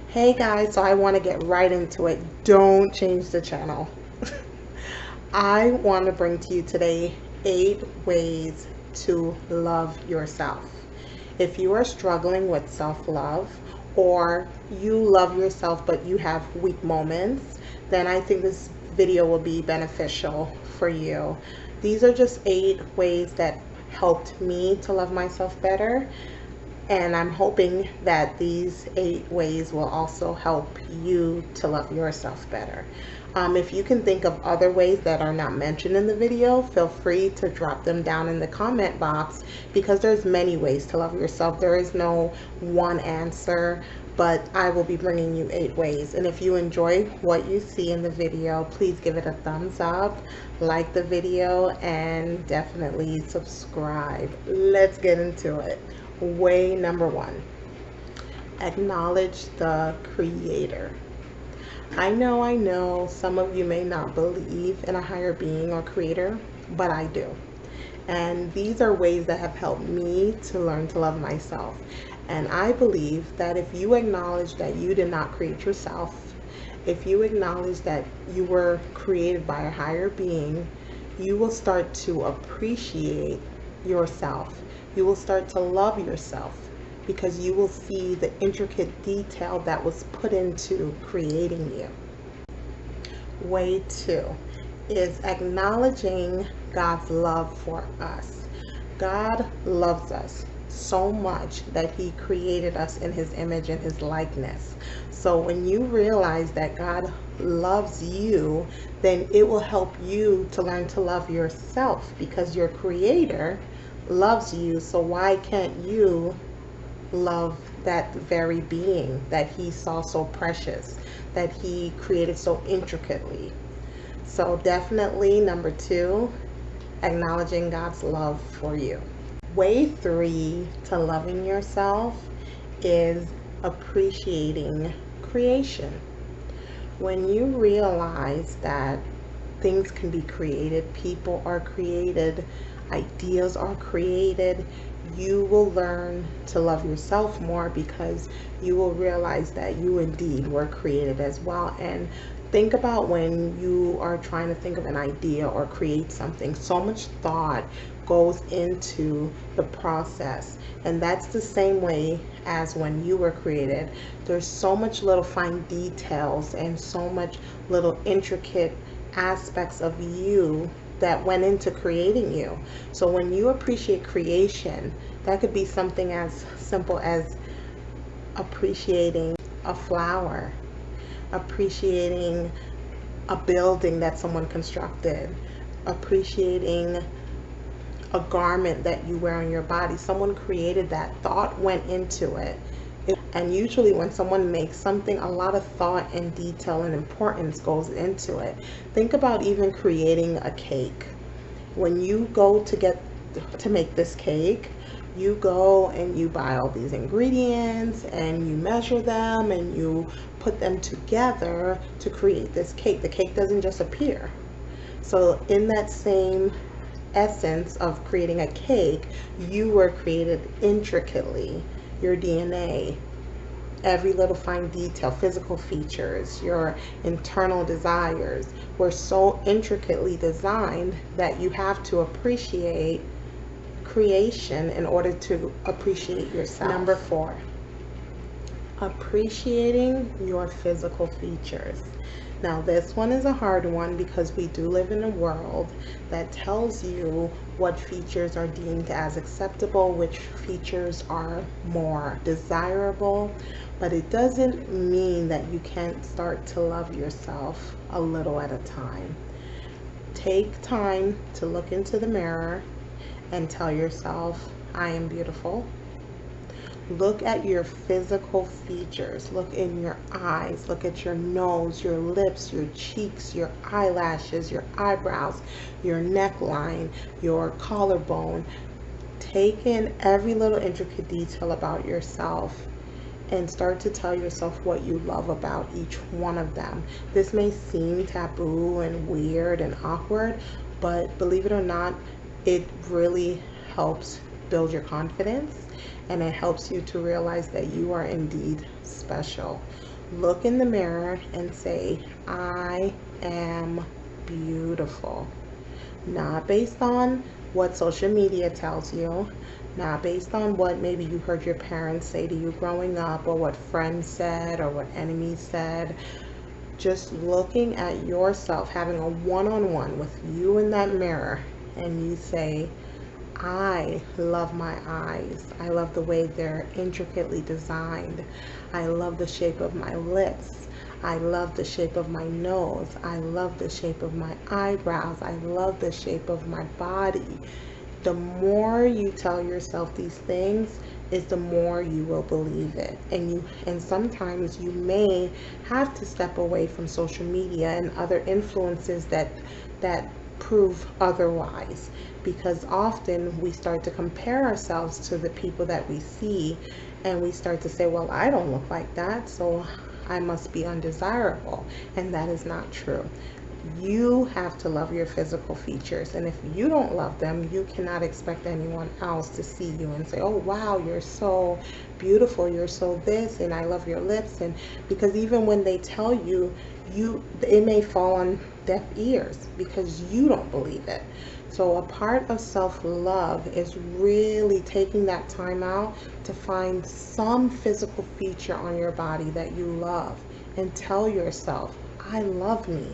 Hey guys, so I want to get right into it. Don't change the channel. I want to bring to you today 8 ways to love yourself. If you are struggling with self love or you love yourself but you have weak moments, then I think this video will be beneficial for you. These are just 8 ways that helped me to love myself better, and I'm hoping that these 8 ways will also help you to love yourself better. If you can think of other ways that are not mentioned in the video, feel free to drop them down in the comment box, because there's many ways to love yourself. There is no one answer, but I will be bringing you 8 ways. And if you enjoy what you see in the video, please give it a thumbs up, like the video, and definitely subscribe. Let's get into it. Way number 1, acknowledge the creator. I know some of you may not believe in a higher being or creator, but I do. And these are ways that have helped me to learn to love myself. And I believe that if you acknowledge that you did not create yourself, if you acknowledge that you were created by a higher being, you will start to appreciate yourself. You will start to love yourself because you will see the intricate detail that was put into creating you. Way 2 is acknowledging God's love for us. God loves us so much that He created us in His image and His likeness. So when you realize that God loves you, then it will help you to learn to love yourself, because your Creator loves you. So why can't you love that very being that He saw so precious, that He created so intricately? So definitely number 2, acknowledging God's love for you. Way 3 to loving yourself is appreciating creation. When you realize that things can be created, people are created, ideas are created, you will learn to love yourself more, because you will realize that you indeed were created as well. And think about when you are trying to think of an idea or create something, so much thought goes into the process. And that's the same way as when you were created. There's so much little fine details and so much little intricate aspects of you that went into creating you. So when you appreciate creation, that could be something as simple as appreciating a flower, appreciating a building that someone constructed, appreciating a garment that you wear on your body. Someone created that, thought went into it. And usually when someone makes something, a lot of thought and detail and importance goes into it. Think about even creating a cake. When you go to make this cake, you go and you buy all these ingredients and you measure them and you put them together to create this cake. The cake doesn't just appear. So in that same essence of creating a cake, you were created intricately. Your DNA, every little fine detail, physical features, your internal desires were so intricately designed that you have to appreciate creation in order to appreciate yourself. Number 4, appreciating your physical features. Now, this one is a hard one because we do live in a world that tells you what features are deemed as acceptable, which features are more desirable, but it doesn't mean that you can't start to love yourself a little at a time. Take time to look into the mirror and tell yourself, I am beautiful. Look at your physical features. Look in your eyes. Look at your nose, your lips, your cheeks, your eyelashes, your eyebrows, your neckline, your collarbone. Take in every little intricate detail about yourself and start to tell yourself what you love about each one of them. This may seem taboo and weird and awkward, but believe it or not, it really helps build your confidence, and it helps you to realize that you are indeed special. Look in the mirror and say, I am beautiful. Not based on what social media tells you, not based on what maybe you heard your parents say to you growing up, or what friends said, or what enemies said. Just looking at yourself, having a one-on-one with you in that mirror, and you say, I love my eyes. I love the way they're intricately designed. I love the shape of my lips. I love the shape of my nose. I love the shape of my eyebrows. I love the shape of my body. The more you tell yourself these things, is the more you will believe it. And sometimes you may have to step away from social media and other influences that prove otherwise, because often we start to compare ourselves to the people that we see, and we start to say, well, I don't look like that, so I must be undesirable. And that is not true. You have to love your physical features, and if you don't love them, you cannot expect anyone else to see you and say, oh wow, you're so beautiful, you're so this, and I love your lips. And because even when they tell you, it may fall on deaf ears because you don't believe it. So a part of self-love is really taking that time out to find some physical feature on your body that you love, and tell yourself, I love me.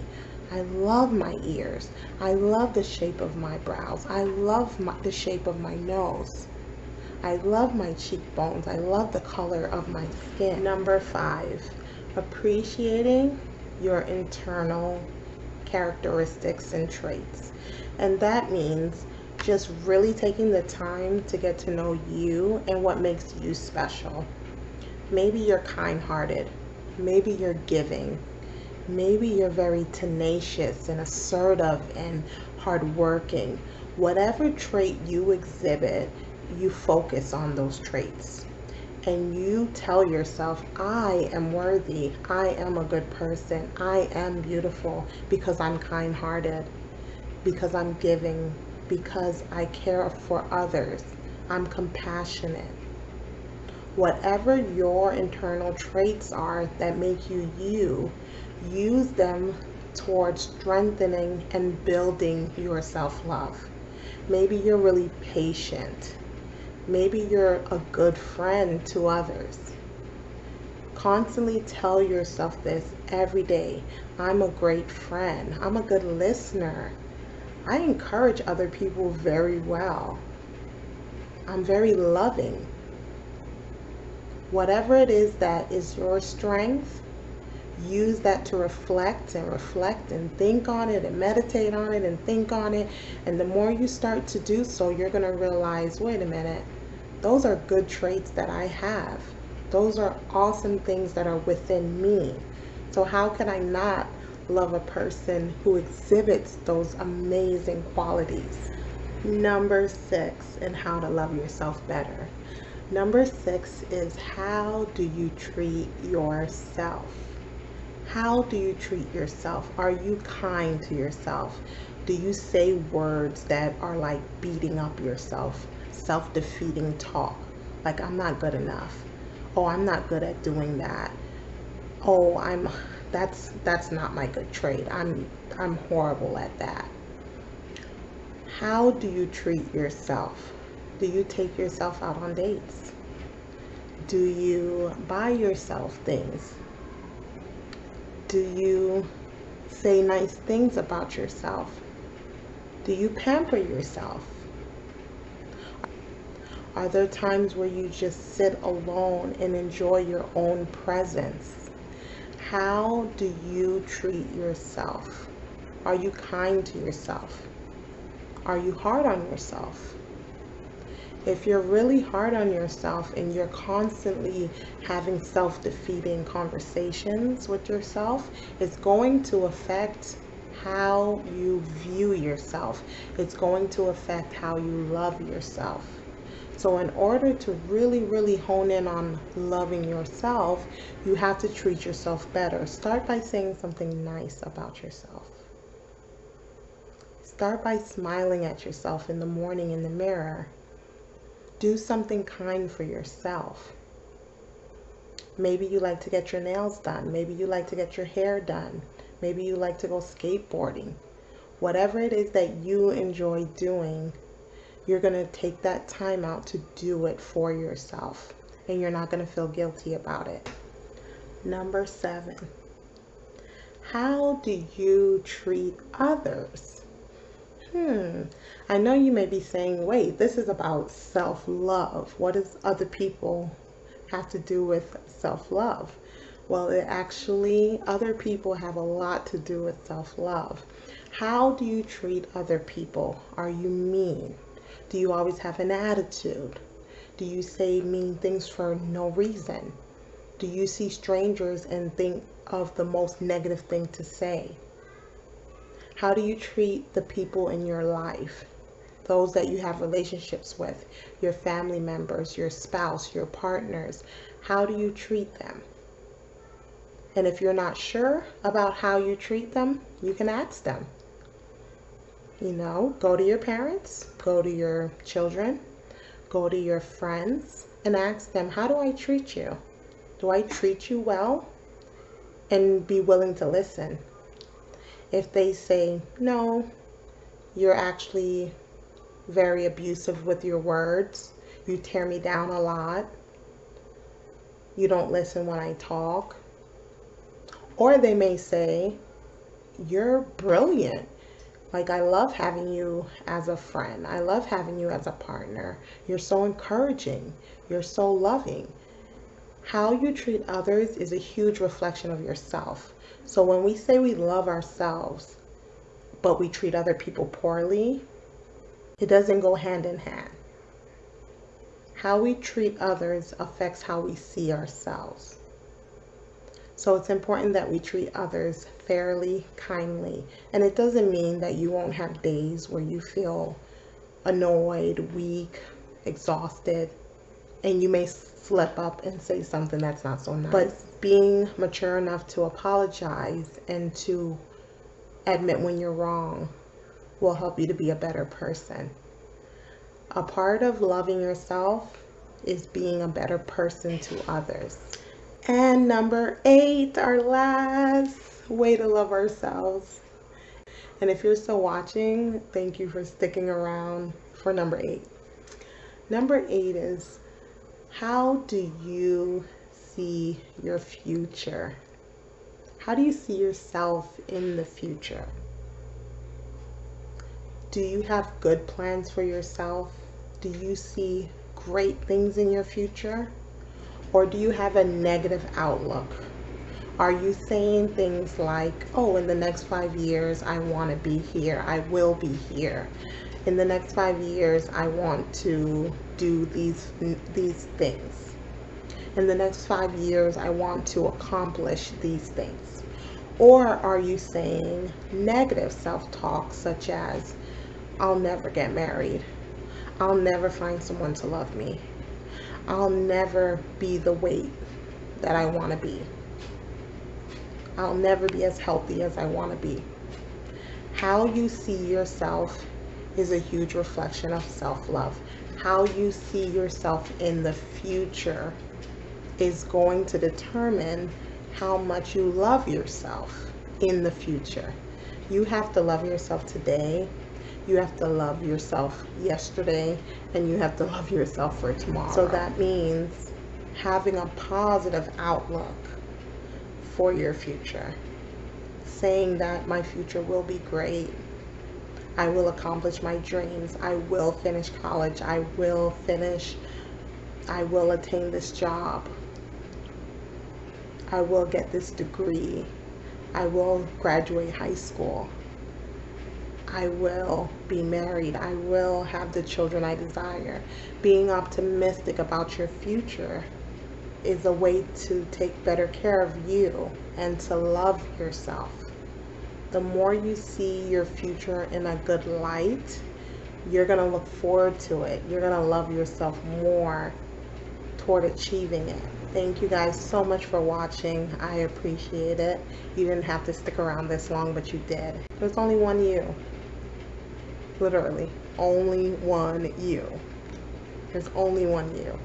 I love my ears. I love the shape of my brows. I love the shape of my nose. I love my cheekbones. I love the color of my skin. Number 5, appreciating your internal characteristics and traits. And that means just really taking the time to get to know you and what makes you special. Maybe you're kind-hearted. Maybe you're giving. Maybe you're very tenacious and assertive and hardworking. Whatever trait you exhibit, you focus on those traits. And you tell yourself, I am worthy. I am a good person. I am beautiful because I'm kind-hearted, because I'm giving, because I care for others. I'm compassionate. Whatever your internal traits are that make you you, use them towards strengthening and building your self-love. Maybe you're really patient. Maybe you're a good friend to others. Constantly tell yourself this every day. I'm a great friend. I'm a good listener. I encourage other people very well. I'm very loving. Whatever it is that is your strength, use that to reflect and think on it and meditate on it and think on it. And the more you start to do so, you're going to realize, wait a minute, those are good traits that I have. Those are awesome things that are within me. So how can I not love a person who exhibits those amazing qualities? Number 6, and how to love yourself better. Number 6 is, how do you treat yourself? How do you treat yourself? Are you kind to yourself? Do you say words that are like beating up yourself, self-defeating talk? Like, I'm not good enough. Oh, I'm not good at doing that. Oh, that's not my good trait. I'm horrible at that. How do you treat yourself? Do you take yourself out on dates? Do you buy yourself things? Do you say nice things about yourself? Do you pamper yourself? Are there times where you just sit alone and enjoy your own presence? How do you treat yourself? Are you kind to yourself? Are you hard on yourself? If you're really hard on yourself and you're constantly having self-defeating conversations with yourself, it's going to affect how you view yourself. It's going to affect how you love yourself. So in order to really, really hone in on loving yourself, you have to treat yourself better. Start by saying something nice about yourself. Start by smiling at yourself in the morning in the mirror. Do something kind for yourself. Maybe you like to get your nails done. Maybe you like to get your hair done. Maybe you like to go skateboarding. Whatever it is that you enjoy doing, you're going to take that time out to do it for yourself. And you're not going to feel guilty about it. Number 7. How do you treat others? I know you may be saying, wait, this is about self-love. What does other people have to do with self-love? Well, other people have a lot to do with self-love. How do you treat other people? Are you mean? Do you always have an attitude? Do you say mean things for no reason? Do you see strangers and think of the most negative thing to say? How do you treat the people in your life? Those that you have relationships with, your family members, your spouse, your partners. How do you treat them? And if you're not sure about how you treat them, you can ask them. Go to your parents, go to your children, go to your friends, and ask them, how do I treat you? Do I treat you well? And be willing to listen. If they say, no, you're actually very abusive with your words, you tear me down a lot, you don't listen when I talk. Or they may say, you're brilliant. Like, I love having you as a friend. I love having you as a partner. You're so encouraging. You're so loving. How you treat others is a huge reflection of yourself. So when we say we love ourselves, but we treat other people poorly, it doesn't go hand in hand. How we treat others affects how we see ourselves. So it's important that we treat others fairly, kindly. And it doesn't mean that you won't have days where you feel annoyed, weak, exhausted, and you may slip up and say something that's not so nice. But being mature enough to apologize and to admit when you're wrong will help you to be a better person. A part of loving yourself is being a better person to others. And number 8, our last way to love ourselves. And if you're still watching, thank you for sticking around for number 8. Number 8 is, how do you see your future? How do you see yourself in the future? Do you have good plans for yourself? Do you see great things in your future? Or do you have a negative outlook? Are you saying things like, oh, in the next 5 years, I want to be here. I will be here. In the next 5 years, I want to do these things. In the next 5 years, I want to accomplish these things. Or are you saying negative self-talk such as, I'll never get married. I'll never find someone to love me. I'll never be the weight that I want to be. I'll never be as healthy as I want to be. How you see yourself is a huge reflection of self-love. How you see yourself in the future is going to determine how much you love yourself in the future. You have to love yourself today. You have to love yourself yesterday, and you have to love yourself for tomorrow. So that means having a positive outlook for your future. Saying that my future will be great. I will accomplish my dreams. I will finish college. I will attain this job. I will get this degree. I will graduate high school. I will be married. I will have the children I desire. Being optimistic about your future is a way to take better care of you and to love yourself. The more you see your future in a good light, you're going to look forward to it. You're going to love yourself more toward achieving it. Thank you guys so much for watching. I appreciate it. You didn't have to stick around this long, but you did. There's only one you. Literally, only one you. There's only one you.